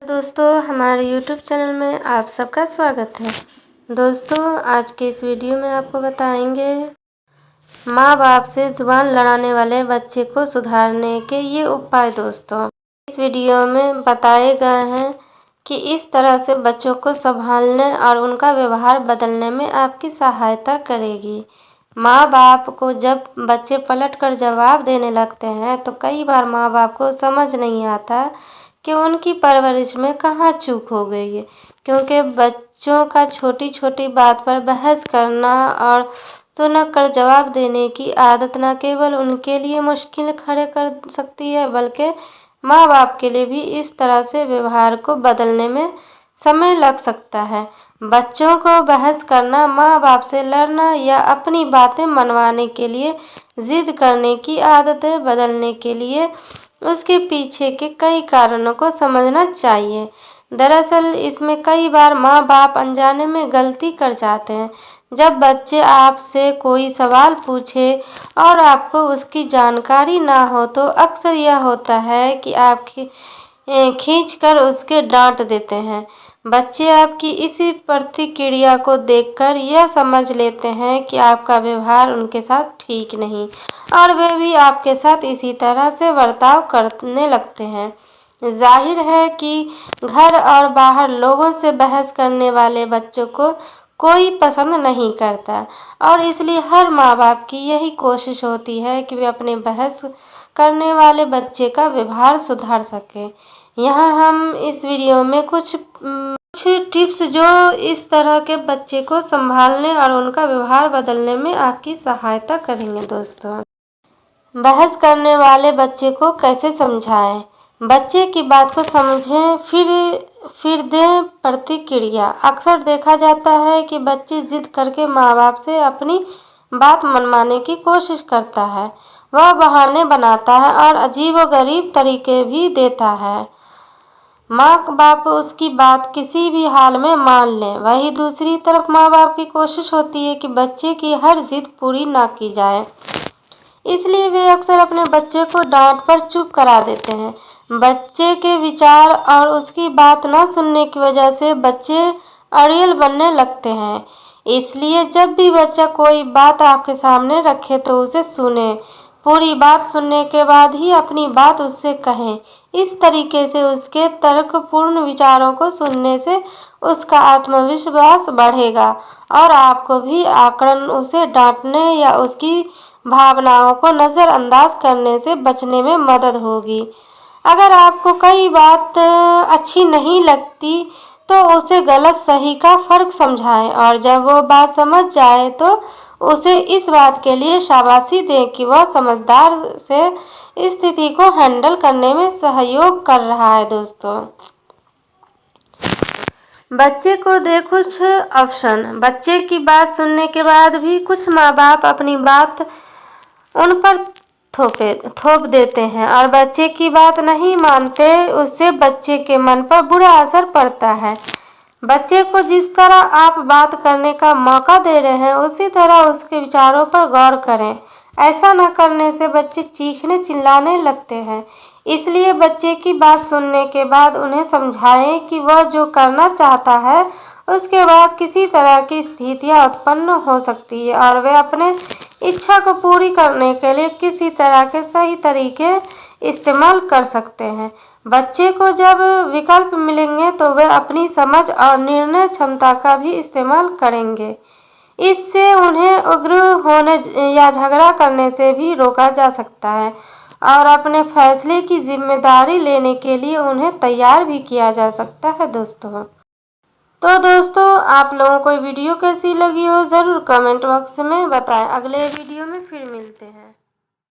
दोस्तों हमारे YouTube channel में आप सबका स्वागत है। दोस्तों आज के इस वीडियो में आपको बताएंगे माँ बाप से जुबान लड़ाने वाले बच्चे को सुधारने के ये उपाय। दोस्तों इस वीडियो में बताए गए हैं कि इस तरह से बच्चों को संभालने और उनका व्यवहार बदलने में आपकी सहायता करेगी। माँ बाप को जब बच्चे पलट कर जवाब देने लगते हैं तो कई बार माँ बाप को समझ नहीं आता कि उनकी परवरिश में कहाँ चूक हो गई है, क्योंकि बच्चों का छोटी छोटी बात पर बहस करना और सुनकर कर जवाब देने की आदत न केवल उनके लिए मुश्किल खड़े कर सकती है बल्कि माँ बाप के लिए भी इस तरह से व्यवहार को बदलने में समय लग सकता है। बच्चों को बहस करना, माँ बाप से लड़ना या अपनी बातें मनवाने के लिए जिद करने की आदतें बदलने के लिए उसके पीछे के कई कारणों को समझना चाहिए। दरअसल इसमें कई बार माँ बाप अनजाने में गलती कर जाते हैं। जब बच्चे आपसे कोई सवाल पूछे और आपको उसकी जानकारी ना हो तो अक्सर यह होता है कि आप खींचकर उसके डांट देते हैं। बच्चे आपकी इसी प्रतिक्रिया को देखकर यह समझ लेते हैं कि आपका व्यवहार उनके साथ ठीक नहीं और वे भी आपके साथ इसी तरह से बर्ताव करने लगते हैं। जाहिर है कि घर और बाहर लोगों से बहस करने वाले बच्चों को कोई पसंद नहीं करता और इसलिए हर माँ बाप की यही कोशिश होती है कि वे अपने बहस करने वाले बच्चे का व्यवहार सुधार सकें। यहाँ हम इस वीडियो में कुछ टिप्स जो इस तरह के बच्चे को संभालने और उनका व्यवहार बदलने में आपकी सहायता करेंगे। दोस्तों बहस करने वाले बच्चे को कैसे समझाएं? बच्चे की बात को समझें फिर दें प्रतिक्रिया। अक्सर देखा जाता है कि बच्चे जिद करके माँ बाप से अपनी बात मनवाने की कोशिश करता है। वह बहाने बनाता है और अजीबोगरीब तरीके भी देता है। माँ बाप उसकी बात किसी भी हाल में मान लें। वहीं दूसरी तरफ माँ बाप की कोशिश होती है कि बच्चे की हर जिद पूरी ना की जाए, इसलिए वे अक्सर अपने बच्चे को डांट पर चुप करा देते हैं। बच्चे के विचार और उसकी बात न सुनने की वजह से बच्चे अड़ियल बनने लगते हैं। इसलिए जब भी बच्चा कोई बात आपके सामने रखे तो उसे सुने। पूरी बात सुनने के बाद ही अपनी बात उससे कहें। इस तरीके से उसके तर्कपूर्ण विचारों को सुनने से उसका आत्मविश्वास बढ़ेगा और आपको भी आकड़न उसे डांटने या उसकी भावनाओं को नज़रअंदाज करने से बचने में मदद होगी। अगर आपको कोई बात अच्छी नहीं लगती तो उसे गलत सही का फ़र्क समझाएं और जब वो बात समझ जाए तो उसे इस बात के लिए शाबाशी दें कि वह समझदार से स्थिति को हैंडल करने में सहयोग कर रहा है। दोस्तों बच्चे को दे कुछ ऑप्शन। बच्चे की बात सुनने के बाद भी कुछ माँ बाप अपनी बात उन पर थोप देते हैं और बच्चे की बात नहीं मानते। उससे बच्चे के मन पर बुरा असर पड़ता है। बच्चे को जिस तरह आप बात करने का मौका दे रहे हैं उसी तरह उसके विचारों पर गौर करें। ऐसा न करने से बच्चे चीखने चिल्लाने लगते हैं। इसलिए बच्चे की बात सुनने के बाद उन्हें समझाएं कि वह जो करना चाहता है उसके बाद किसी तरह की स्थितियां उत्पन्न हो सकती है और वे अपने इच्छा को पूरी करने के लिए किसी तरह के सही तरीके इस्तेमाल कर सकते हैं। बच्चे को जब विकल्प मिलेंगे तो वे अपनी समझ और निर्णय क्षमता का भी इस्तेमाल करेंगे। इससे उन्हें उग्र होने या झगड़ा करने से भी रोका जा सकता है और अपने फैसले की जिम्मेदारी लेने के लिए उन्हें तैयार भी किया जा सकता है। दोस्तों आप लोगों को वीडियो कैसी लगी हो ज़रूर कमेंट बॉक्स में बताएं। अगले वीडियो में फिर मिलते हैं।